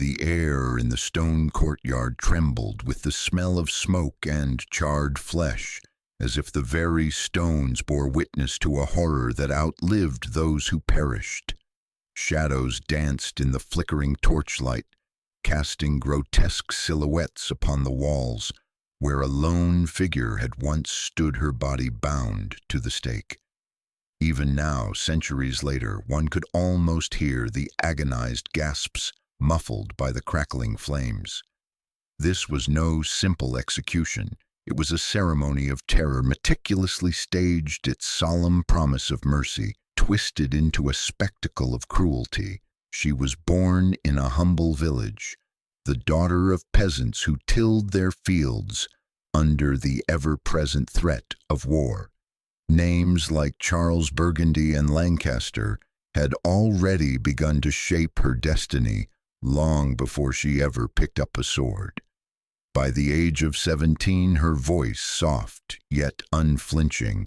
The air in the stone courtyard trembled with the smell of smoke and charred flesh, as if the very stones bore witness to a horror that outlived those who perished. Shadows danced in the flickering torchlight, casting grotesque silhouettes upon the walls, where a lone figure had once stood, her body bound to the stake. Even now, centuries later, one could almost hear the agonized gasps muffled by the crackling flames. This was no simple execution. It was a ceremony of terror, meticulously staged, its solemn promise of mercy twisted into a spectacle of cruelty. She was born in a humble village, the daughter of peasants who tilled their fields under the ever-present threat of war. Names like Charles Burgundy and Lancaster had already begun to shape her destiny long before she ever picked up a sword. By the age of 17, her voice, soft yet unflinching,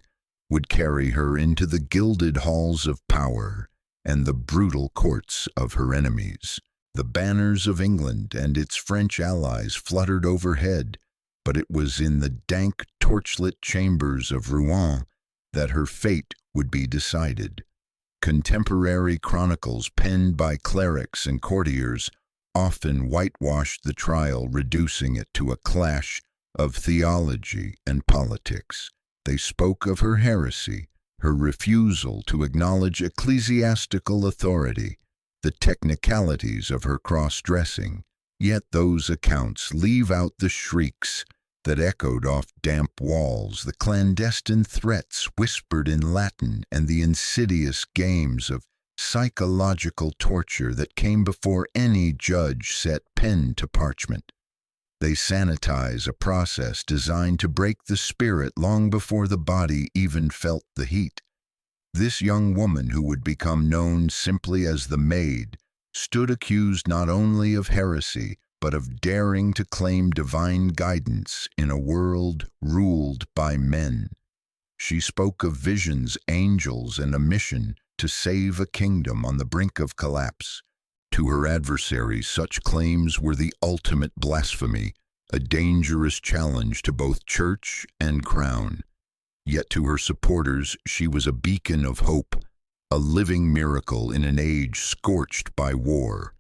would carry her into the gilded halls of power and the brutal courts of her enemies. The banners of England and its French allies fluttered overhead, but it was in the dank, torchlit chambers of Rouen that her fate would be decided. Contemporary chronicles penned by clerics and courtiers often whitewashed the trial, reducing it to a clash of theology and politics. They spoke of her heresy, her refusal to acknowledge ecclesiastical authority, the technicalities of her cross-dressing. Yet those accounts leave out the shrieks that echoed off damp walls, the clandestine threats whispered in Latin, and the insidious games of psychological torture that came before any judge set pen to parchment. They sanitize a process designed to break the spirit long before the body even felt the heat. This young woman, who would become known simply as the Maid, stood accused not only of heresy, but of daring to claim divine guidance in a world ruled by men. She spoke of visions, angels, and a mission to save a kingdom on the brink of collapse. To her adversaries, such claims were the ultimate blasphemy, a dangerous challenge to both church and crown. Yet to her supporters, she was a beacon of hope, a living miracle in an age scorched by war.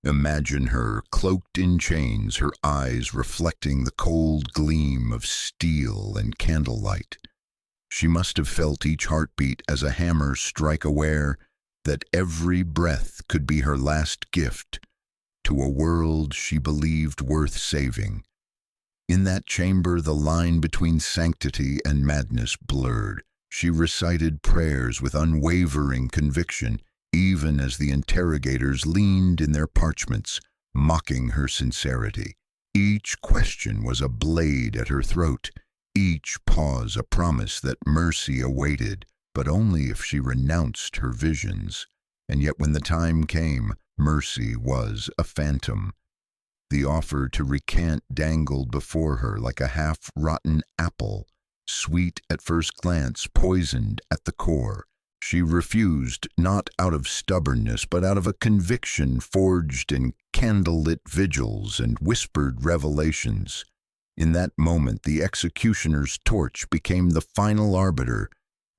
Imagine her, cloaked in chains, her eyes reflecting the cold gleam of steel and candlelight. She must have felt each heartbeat as a hammer strike, aware that every breath could be her last gift to a world she believed worth saving. In that chamber, the line between sanctity and madness blurred. She recited prayers with unwavering conviction, even as the interrogators leaned in their parchments, mocking her sincerity. Each question was a blade at her throat, each pause a promise that mercy awaited, but only if she renounced her visions. And yet when the time came, mercy was a phantom. The offer to recant dangled before her like a half-rotten apple, sweet at first glance, poisoned at the core. She refused, not out of stubbornness, but out of a conviction forged in candlelit vigils and whispered revelations. In that moment, the executioner's torch became the final arbiter,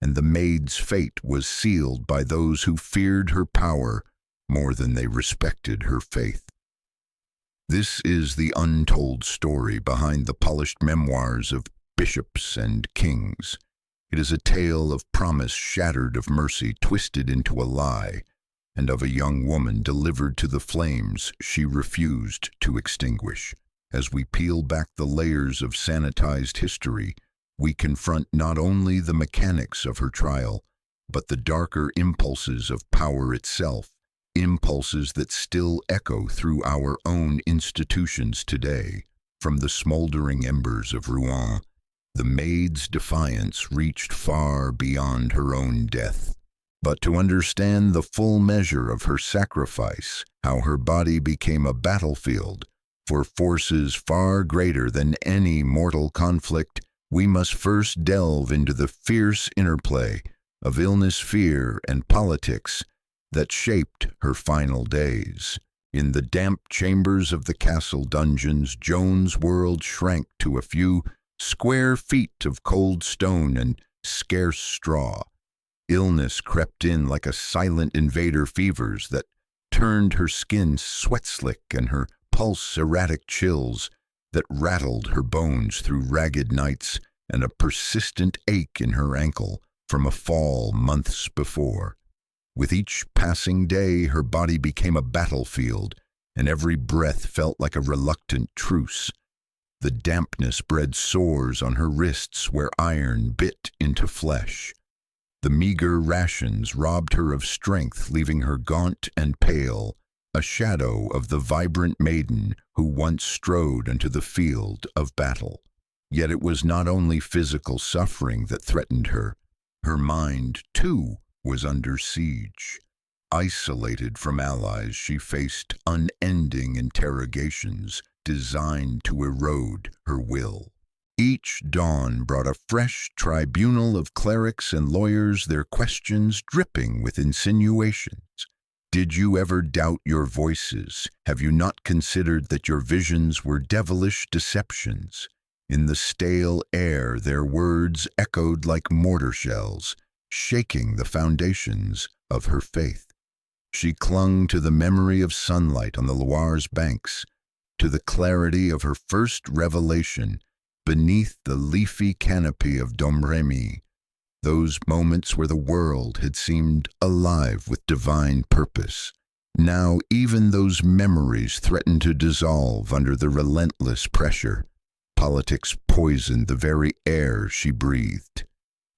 and the Maid's fate was sealed by those who feared her power more than they respected her faith. This is the untold story behind the polished memoirs of bishops and kings. It is a tale of promise shattered, of mercy twisted into a lie, and of a young woman delivered to the flames she refused to extinguish. As we peel back the layers of sanitized history, we confront not only the mechanics of her trial, but the darker impulses of power itself, impulses that still echo through our own institutions today. From the smoldering embers of Rouen, the Maid's defiance reached far beyond her own death. But to understand the full measure of her sacrifice, how her body became a battlefield for forces far greater than any mortal conflict, we must first delve into the fierce interplay of illness, fear, and politics that shaped her final days. In the damp chambers of the castle dungeons, Joan's world shrank to a few square feet of cold stone and scarce straw. Illness crept in like a silent invader, fevers that turned her skin sweat-slick and her pulse erratic chills that rattled her bones through ragged nights, and a persistent ache in her ankle from a fall months before. With each passing day, her body became a battlefield, and every breath felt like a reluctant truce. The dampness bred sores on her wrists where iron bit into flesh. The meager rations robbed her of strength, leaving her gaunt and pale, a shadow of the vibrant maiden who once strode into the field of battle. Yet it was not only physical suffering that threatened her. Her mind, too, was under siege. Isolated from allies, she faced unending interrogations designed to erode her will. Each dawn brought a fresh tribunal of clerics and lawyers, their questions dripping with insinuations. Did you ever doubt your voices? Have you not considered that your visions were devilish deceptions? In the stale air, their words echoed like mortar shells, shaking the foundations of her faith. She clung to the memory of sunlight on the Loire's banks, to the clarity of her first revelation beneath the leafy canopy of Domrémy, those moments where the world had seemed alive with divine purpose. Now even those memories threatened to dissolve under the relentless pressure. Politics poisoned the very air she breathed.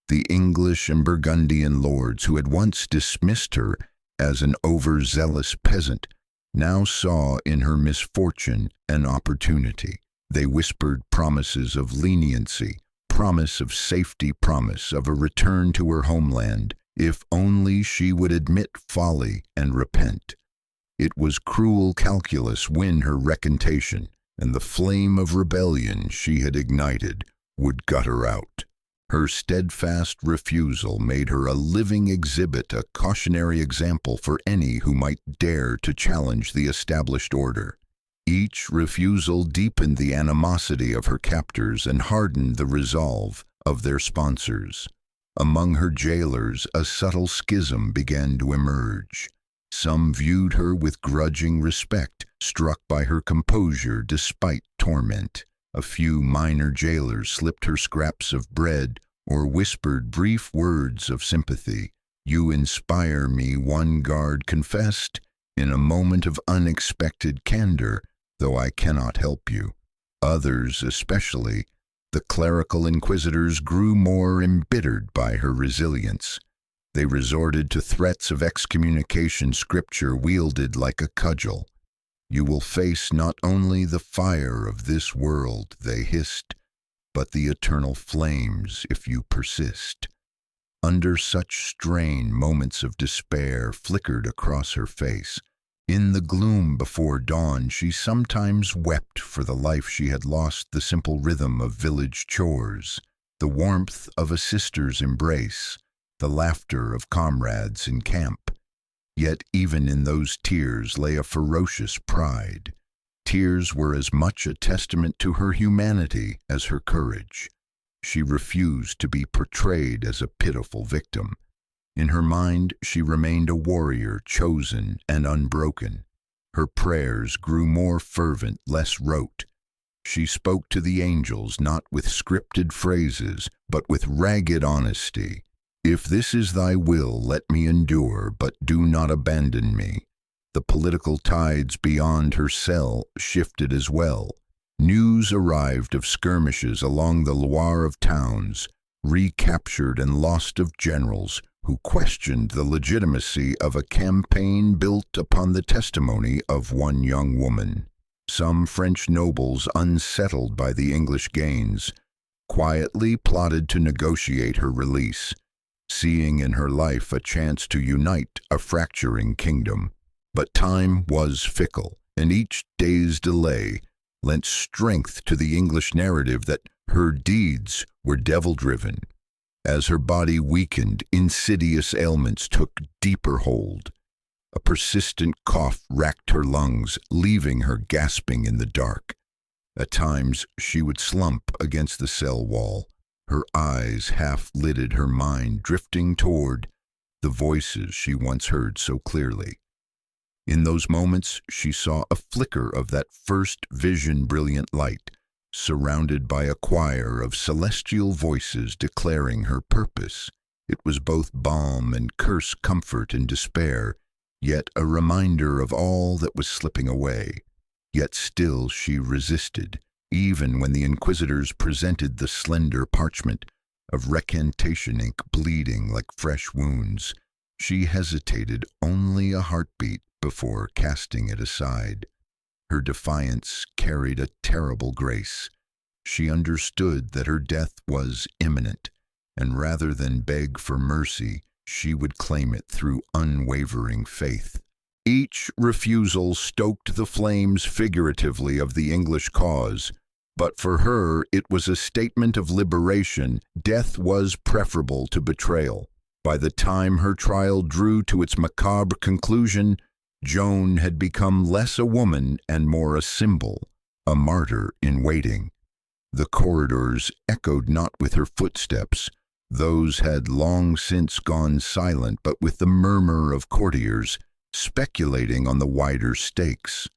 The English and Burgundian lords who had once dismissed her as an overzealous peasant now saw in her misfortune an opportunity. They whispered promises of leniency, promise of safety, promise of a return to her homeland, if only she would admit folly and repent. It was cruel calculus win her recantation, and the flame of rebellion she had ignited would gut her out. Her steadfast refusal made her a living exhibit, a cautionary example for any who might dare to challenge the established order. Each refusal deepened the animosity of her captors and hardened the resolve of their sponsors. Among her jailers, a subtle schism began to emerge. Some viewed her with grudging respect, struck by her composure despite torment. A few minor jailers slipped her scraps of bread or whispered brief words of sympathy. "You inspire me," one guard confessed, in a moment of unexpected candor, "though I cannot help you." Others, especially the clerical inquisitors, grew more embittered by her resilience. They resorted to threats of excommunication, scripture wielded like a cudgel. "You will face not only the fire of this world," they hissed, "but the eternal flames if you persist." Under such strain, moments of despair flickered across her face. In the gloom before dawn, she sometimes wept for the life she had lost, the simple rhythm of village chores, the warmth of a sister's embrace, the laughter of comrades in camp. Yet even in those tears lay a ferocious pride. Tears were as much a testament to her humanity as her courage. She refused to be portrayed as a pitiful victim. In her mind, she remained a warrior, chosen and unbroken. Her prayers grew more fervent, less rote. She spoke to the angels not with scripted phrases, but with ragged honesty. "If this is thy will, let me endure, but do not abandon me." The political tides beyond her cell shifted as well. News arrived of skirmishes along the Loire, of towns recaptured and lost, of generals who questioned the legitimacy of a campaign built upon the testimony of one young woman. Some French nobles, unsettled by the English gains, quietly plotted to negotiate her release, seeing in her life a chance to unite a fracturing kingdom. But time was fickle, and each day's delay lent strength to the English narrative that her deeds were devil-driven. As her body weakened, insidious ailments took deeper hold. A persistent cough racked her lungs, leaving her gasping in the dark. At times, she would slump against the cell wall, her eyes half-lidded, her mind drifting toward the voices she once heard so clearly. In those moments, she saw a flicker of that first vision-brilliant light, surrounded by a choir of celestial voices declaring her purpose. It was both balm and curse, comfort and despair, yet a reminder of all that was slipping away. Yet still she resisted, even when the inquisitors presented the slender parchment of recantation ink bleeding like fresh wounds. She hesitated only a heartbeat before casting it aside. Her defiance carried a terrible grace. She understood that her death was imminent, and rather than beg for mercy, she would claim it through unwavering faith. Each refusal stoked the flames figuratively of the English cause, but for her it was a statement of liberation. Death was preferable to betrayal. By the time her trial drew to its macabre conclusion, Joan had become less a woman and more a symbol, a martyr in waiting. The corridors echoed not with her footsteps. Those had long since gone silent, but with the murmur of courtiers speculating on the wider stakes.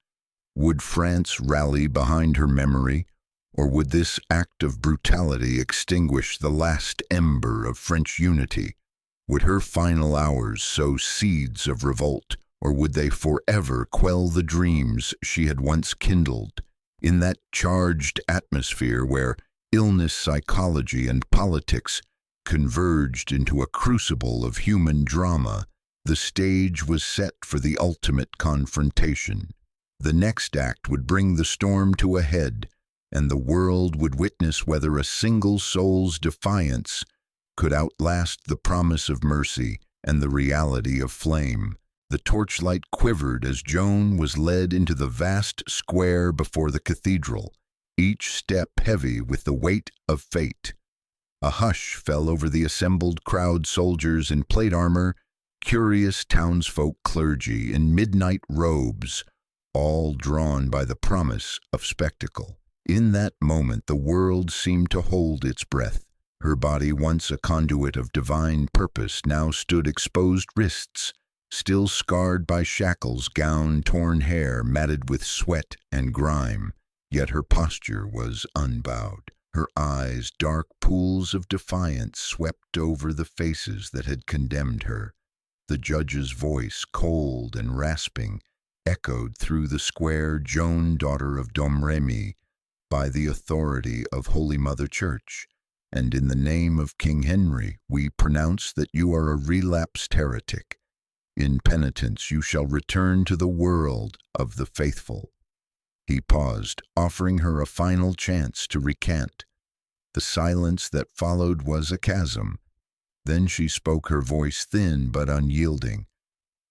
Would France rally behind her memory, or would this act of brutality extinguish the last ember of French unity? Would her final hours sow seeds of revolt, or would they forever quell the dreams she had once kindled? In that charged atmosphere where illness, psychology, and politics converged into a crucible of human drama, the stage was set for the ultimate confrontation. The next act would bring the storm to a head, and the world would witness whether a single soul's defiance could outlast the promise of mercy and the reality of flame. The torchlight quivered as Joan was led into the vast square before the cathedral, each step heavy with the weight of fate. A hush fell over the assembled crowd, soldiers in plate armor, curious townsfolk, clergy in midnight robes, all drawn by the promise of spectacle. In that moment the world seemed to hold its breath. Her body, once a conduit of divine purpose, now stood exposed wrists, still scarred by shackles, gown, torn hair, matted with sweat and grime. Yet her posture was unbowed. Her eyes, dark pools of defiance, swept over the faces that had condemned her. The judge's voice, cold and rasping, echoed through the square. Joan, daughter of Domrémy, by the authority of Holy Mother Church, and in the name of King Henry, we pronounce that you are a relapsed heretic. In penitence you shall return to the world of the faithful. He paused, offering her a final chance to recant. The silence that followed was a chasm. Then she spoke, her voice thin but unyielding.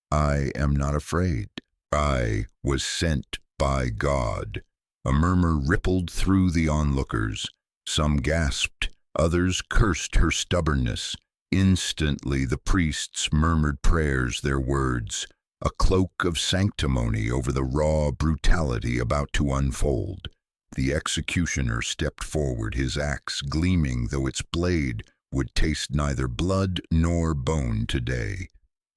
I am not afraid. I was sent by God. A murmur rippled through the onlookers. Some gasped, others cursed her stubbornness. Instantly the priests murmured prayers, their words, a cloak of sanctimony over the raw brutality about to unfold. The executioner stepped forward, his axe gleaming, though its blade would taste neither blood nor bone today.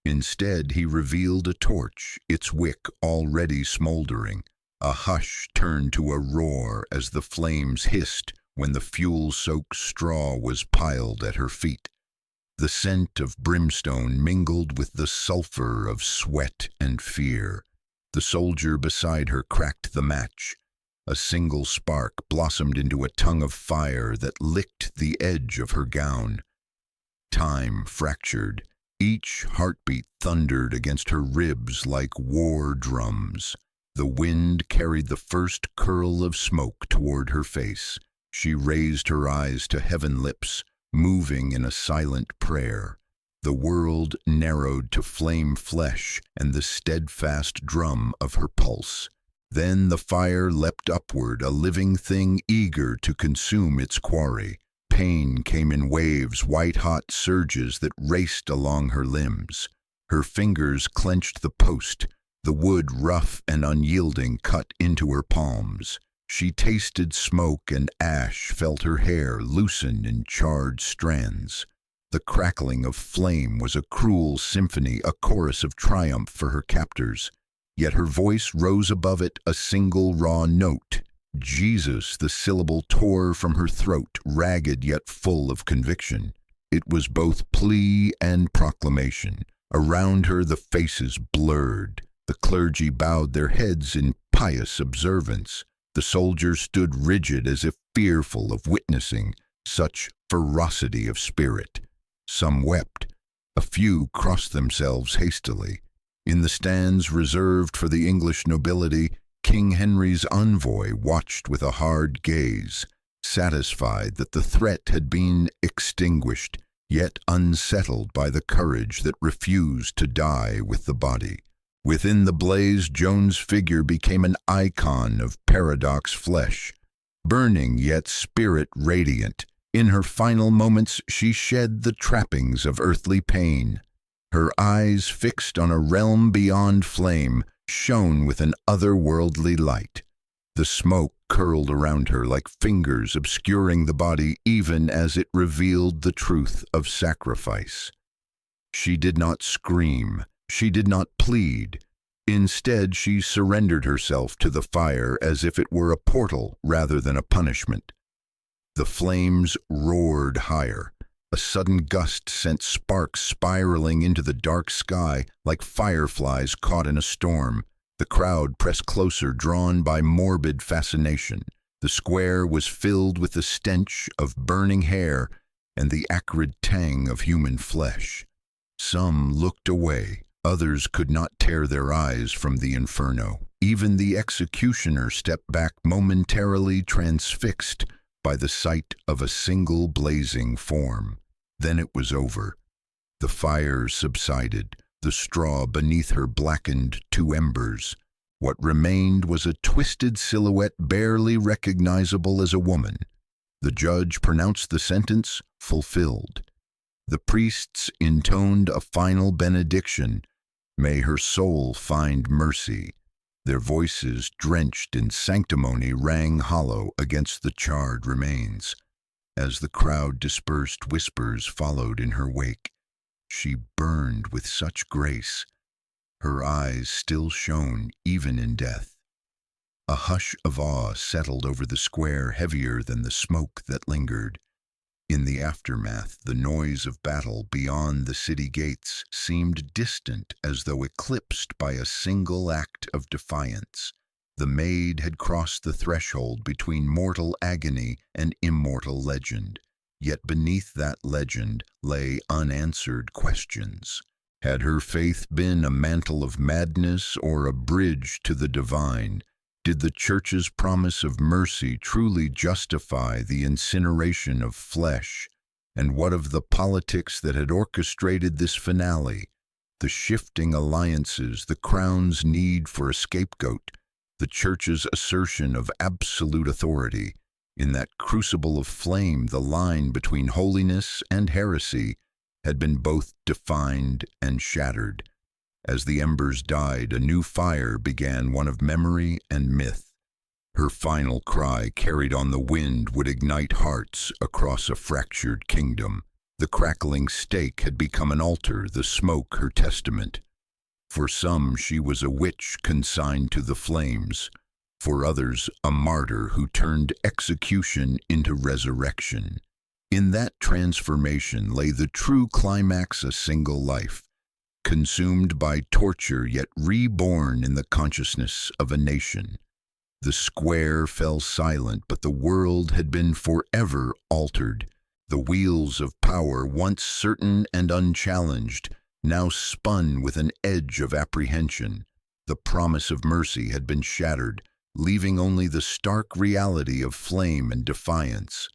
Instead, he revealed a torch, its wick already smoldering. A hush turned to a roar as the flames hissed when the fuel-soaked straw was piled at her feet. The scent of brimstone mingled with the sulfur of sweat and fear. The soldier beside her cracked the match. A single spark blossomed into a tongue of fire that licked the edge of her gown. Time fractured. Each heartbeat thundered against her ribs like war drums. The wind carried the first curl of smoke toward her face. She raised her eyes to heaven lips, moving in a silent prayer. The world narrowed to flame flesh and the steadfast drum of her pulse. Then the fire leapt upward, a living thing eager to consume its quarry. Pain came in waves, white-hot surges that raced along her limbs. Her fingers clenched the post, the wood rough and unyielding cut into her palms. She tasted smoke and ash, felt her hair loosen in charred strands. The crackling of flame was a cruel symphony, a chorus of triumph for her captors. Yet her voice rose above it, a single raw note. Jesus, the syllable tore from her throat, ragged yet full of conviction. It was both plea and proclamation. Around her the faces blurred. The clergy bowed their heads in pious observance. The soldiers stood rigid as if fearful of witnessing such ferocity of spirit. Some wept. A few crossed themselves hastily. In the stands reserved for the English nobility, King Henry's envoy watched with a hard gaze, satisfied that the threat had been extinguished, yet unsettled by the courage that refused to die with the body. Within the blaze, Joan's figure became an icon of paradox flesh, burning yet spirit radiant. In her final moments, she shed the trappings of earthly pain. Her eyes, fixed on a realm beyond flame, shone with an otherworldly light. The smoke curled around her like fingers obscuring the body even as it revealed the truth of sacrifice. She did not scream. She did not plead. Instead, she surrendered herself to the fire as if it were a portal rather than a punishment. The flames roared higher. A sudden gust sent sparks spiraling into the dark sky like fireflies caught in a storm. The crowd pressed closer, drawn by morbid fascination. The square was filled with the stench of burning hair and the acrid tang of human flesh. Some looked away. Others could not tear their eyes from the inferno. Even the executioner stepped back, momentarily transfixed by the sight of a single blazing form. Then it was over. The fire subsided. The straw beneath her blackened to embers. What remained was a twisted silhouette barely recognizable as a woman. The judge pronounced the sentence fulfilled. The priests intoned a final benediction. May her soul find mercy. Their voices, drenched in sanctimony, rang hollow against the charred remains. As the crowd dispersed, whispers followed in her wake. She burned with such grace. Her eyes still shone even in death. A hush of awe settled over the square, heavier than the smoke that lingered. In the aftermath, the noise of battle beyond the city gates seemed distant, as though eclipsed by a single act of defiance. The maid had crossed the threshold between mortal agony and immortal legend. Yet beneath that legend lay unanswered questions. Had her faith been a mantle of madness or a bridge to the divine? Did the Church's promise of mercy truly justify the incineration of flesh? And what of the politics that had orchestrated this finale? The shifting alliances, the Crown's need for a scapegoat, the Church's assertion of absolute authority. In that crucible of flame, the line between holiness and heresy had been both defined and shattered. As the embers died, a new fire began, one of memory and myth. Her final cry, carried on the wind, would ignite hearts across a fractured kingdom. The crackling stake had become an altar, the smoke her testament. For some, she was a witch consigned to the flames. For others, a martyr who turned execution into resurrection. In that transformation lay the true climax, a single life, consumed by torture yet reborn in the consciousness of a nation. The square fell silent, but the world had been forever altered. The wheels of power, once certain and unchallenged, now spun with an edge of apprehension. The promise of mercy had been shattered, leaving only the stark reality of flame and defiance.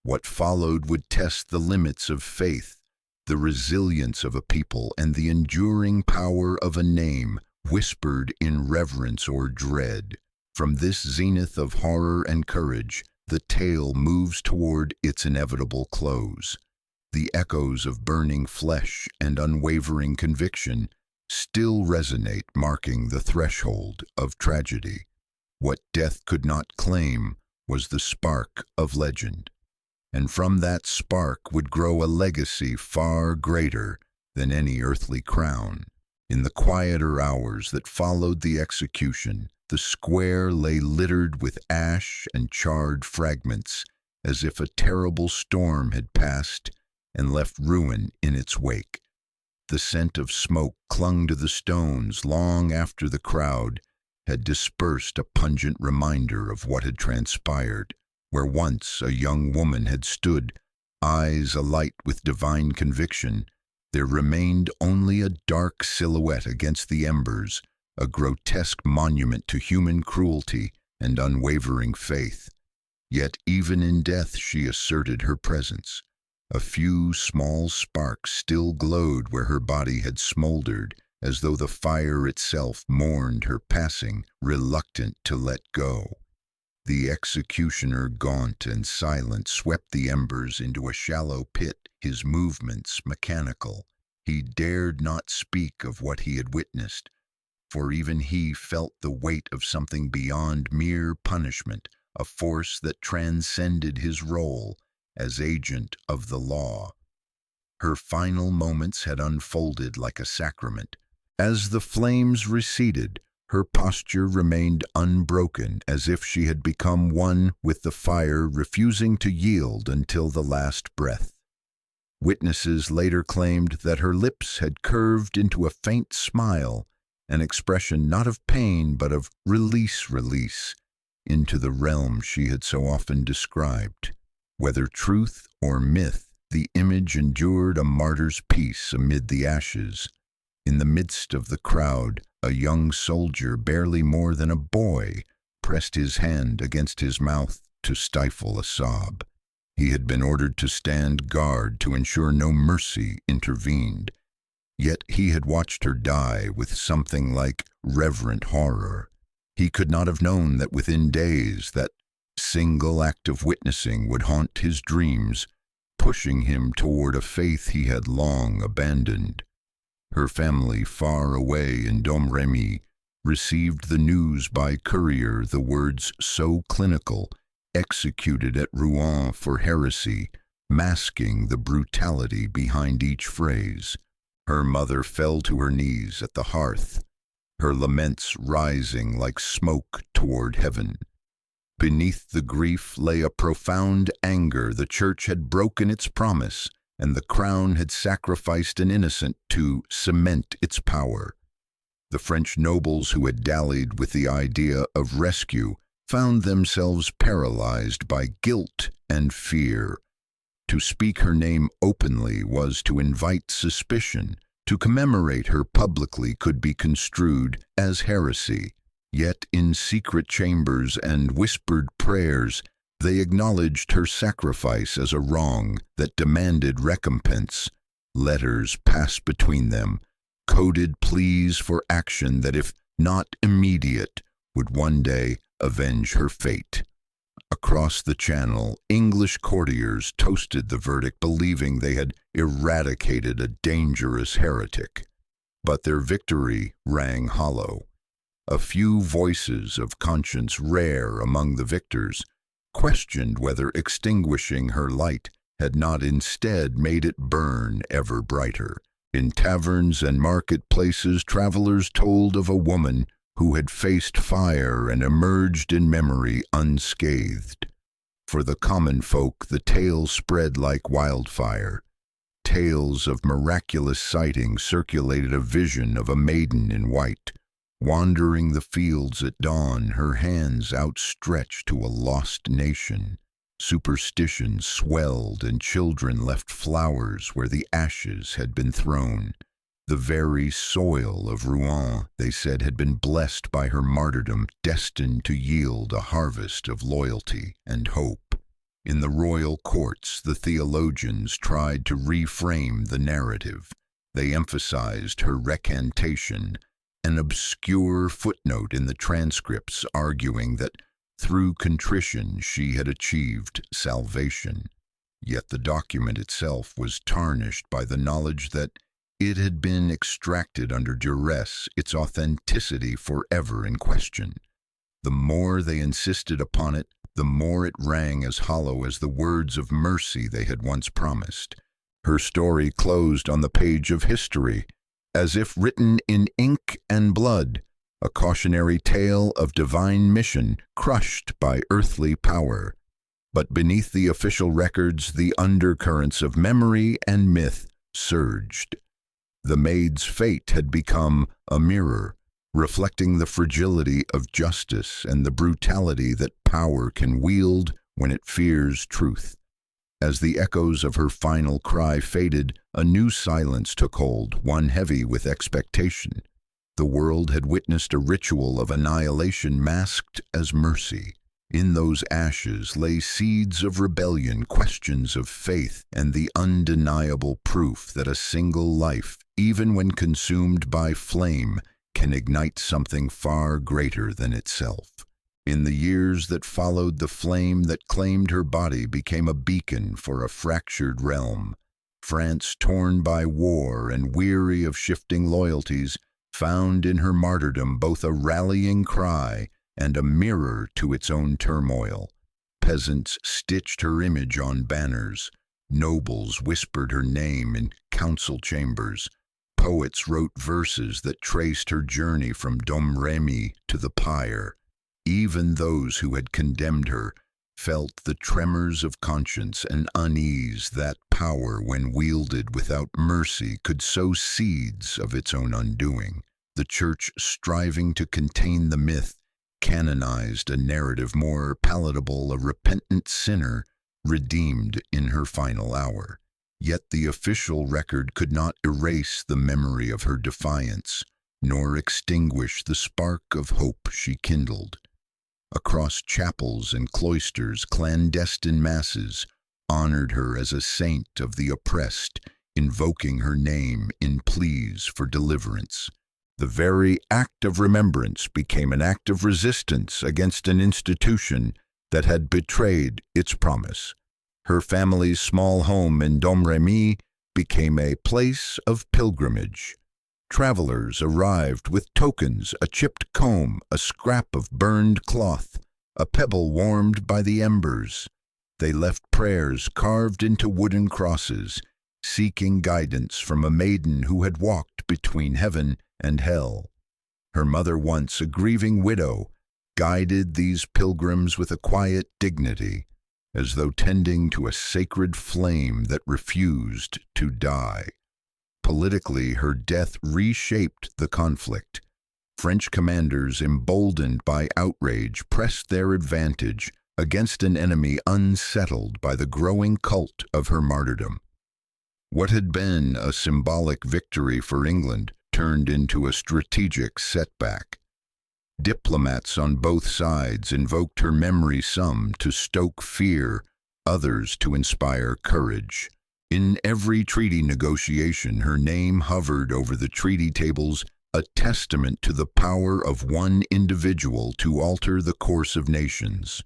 What followed would test the limits of faith, the resilience of a people, and the enduring power of a name, whispered in reverence or dread. From this zenith of horror and courage, the tale moves toward its inevitable close. The echoes of burning flesh and unwavering conviction still resonate, marking the threshold of tragedy. What death could not claim was the spark of legend, and from that spark would grow a legacy far greater than any earthly crown. In the quieter hours that followed the execution, the square lay littered with ash and charred fragments, as if a terrible storm had passed and left ruin in its wake. The scent of smoke clung to the stones long after the crowd had dispersed, a pungent reminder of what had transpired. Where once a young woman had stood, eyes alight with divine conviction, there remained only a dark silhouette against the embers, a grotesque monument to human cruelty and unwavering faith. Yet even in death she asserted her presence. A few small sparks still glowed where her body had smoldered, as though the fire itself mourned her passing, reluctant to let go. The executioner, gaunt and silent, swept the embers into a shallow pit, his movements mechanical. He dared not speak of what he had witnessed, for even he felt the weight of something beyond mere punishment, a force that transcended his role as agent of the law. Her final moments had unfolded like a sacrament. As the flames receded, her posture remained unbroken, as if she had become one with the fire, refusing to yield until the last breath. Witnesses later claimed that her lips had curved into a faint smile, an expression not of pain but of release into the realm she had so often described. Whether truth or myth, the image endured a martyr's peace amid the ashes. In the midst of the crowd, a young soldier, barely more than a boy, pressed his hand against his mouth to stifle a sob. He had been ordered to stand guard to ensure no mercy intervened. Yet he had watched her die with something like reverent horror. He could not have known that within days that single act of witnessing would haunt his dreams, pushing him toward a faith he had long abandoned. Her family, far away in Domrémy, received the news by courier, the words so clinical, executed at Rouen for heresy, masking the brutality behind each phrase. Her mother fell to her knees at the hearth, her laments rising like smoke toward heaven. Beneath the grief lay a profound anger. The church had broken its promise, and the crown had sacrificed an innocent to cement its power. The French nobles who had dallied with the idea of rescue found themselves paralyzed by guilt and fear. To speak her name openly was to invite suspicion. To commemorate her publicly could be construed as heresy. Yet in secret chambers and whispered prayers, they acknowledged her sacrifice as a wrong that demanded recompense. Letters passed between them, coded pleas for action that, if not immediate, would one day avenge her fate. Across the Channel, English courtiers toasted the verdict, believing they had eradicated a dangerous heretic. But their victory rang hollow. A few voices of conscience, rare among the victors, questioned whether extinguishing her light had not instead made it burn ever brighter. In taverns and marketplaces, travelers told of a woman who had faced fire and emerged in memory unscathed. For the common folk, the tale spread like wildfire. Tales of miraculous sightings circulated, a vision of a maiden in white, wandering the fields at dawn, her hands outstretched to a lost nation. Superstition swelled, and children left flowers where the ashes had been thrown. The very soil of Rouen, they said, had been blessed by her martyrdom, destined to yield a harvest of loyalty and hope. In the royal courts, the theologians tried to reframe the narrative. They emphasized her recantation, an obscure footnote in the transcripts arguing that through contrition she had achieved salvation. Yet the document itself was tarnished by the knowledge that It had been extracted under duress, its authenticity forever in question. The more they insisted upon it, the more it rang as hollow as the words of mercy they had once promised. Her story closed on the page of history, as if written in ink and blood, a cautionary tale of divine mission crushed by earthly power. But beneath the official records, the undercurrents of memory and myth surged. The maid's fate had become a mirror, reflecting the fragility of justice and the brutality that power can wield when it fears truth. As the echoes of her final cry faded, a new silence took hold, one heavy with expectation. The world had witnessed a ritual of annihilation masked as mercy. In those ashes lay seeds of rebellion, questions of faith, and the undeniable proof that a single life, even when consumed by flame, can ignite something far greater than itself. In the years that followed, the flame that claimed her body became a beacon for a fractured realm. France, torn by war and weary of shifting loyalties, found in her martyrdom both a rallying cry and a mirror to its own turmoil. Peasants stitched her image on banners. Nobles whispered her name in council chambers. Poets wrote verses that traced her journey from Domrémy to the pyre. Even those who had condemned her felt the tremors of conscience and unease that power, when wielded without mercy, could sow seeds of its own undoing. The Church, striving to contain the myth, canonized a narrative more palatable, a repentant sinner redeemed in her final hour. Yet the official record could not erase the memory of her defiance, nor extinguish the spark of hope she kindled. Across chapels and cloisters, clandestine masses honored her as a saint of the oppressed, invoking her name in pleas for deliverance. The very act of remembrance became an act of resistance against an institution that had betrayed its promise. Her family's small home in Domrémy became a place of pilgrimage. Travelers arrived with tokens, a chipped comb, a scrap of burned cloth, a pebble warmed by the embers. They left prayers carved into wooden crosses, seeking guidance from a maiden who had walked between heaven and hell. Her mother, once a grieving widow, guided these pilgrims with a quiet dignity, as though tending to a sacred flame that refused to die. Politically, her death reshaped the conflict. French commanders, emboldened by outrage, pressed their advantage against an enemy unsettled by the growing cult of her martyrdom. What had been a symbolic victory for England turned into a strategic setback. Diplomats on both sides invoked her memory, some to stoke fear, others to inspire courage. In every treaty negotiation, her name hovered over the treaty tables, a testament to the power of one individual to alter the course of nations.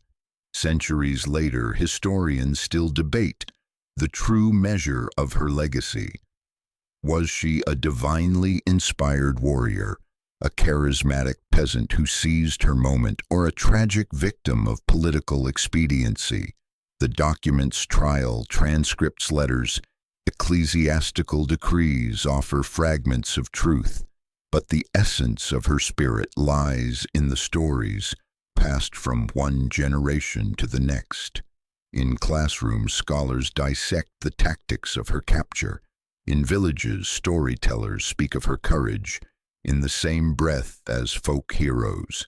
Centuries later, historians still debate the true measure of her legacy. Was she a divinely inspired warrior, a charismatic peasant who seized her moment, or a tragic victim of political expediency? The documents, trial transcripts, letters, ecclesiastical decrees offer fragments of truth, but the essence of her spirit lies in the stories passed from one generation to the next. In classrooms, scholars dissect the tactics of her capture. In villages, storytellers speak of her courage in the same breath as folk heroes.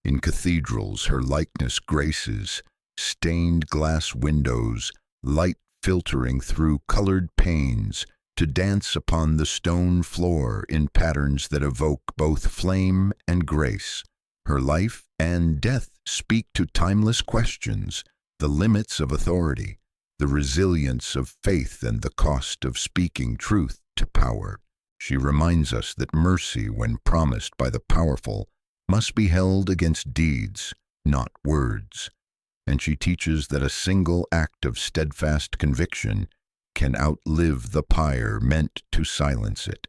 In cathedrals, her likeness graces stained glass windows, light filtering through colored panes to dance upon the stone floor in patterns that evoke both flame and grace. Her life and death speak to timeless questions, the limits of authority, the resilience of faith, and the cost of speaking truth to power. She reminds us that mercy, when promised by the powerful, must be held against deeds, not words. And she teaches that a single act of steadfast conviction can outlive the pyre meant to silence it.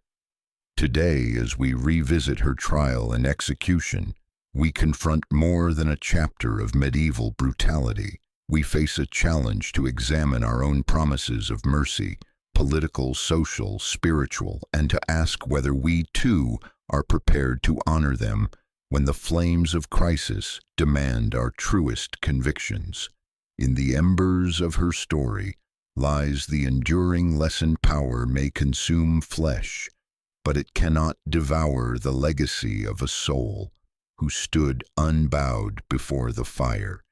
Today, as we revisit her trial and execution, we confront more than a chapter of medieval brutality. We face a challenge to examine our own promises of mercy, political, social, spiritual, and to ask whether we, too, are prepared to honor them when the flames of crisis demand our truest convictions. In the embers of her story lies the enduring lesson: power may consume flesh, but it cannot devour the legacy of a soul who stood unbowed before the fire.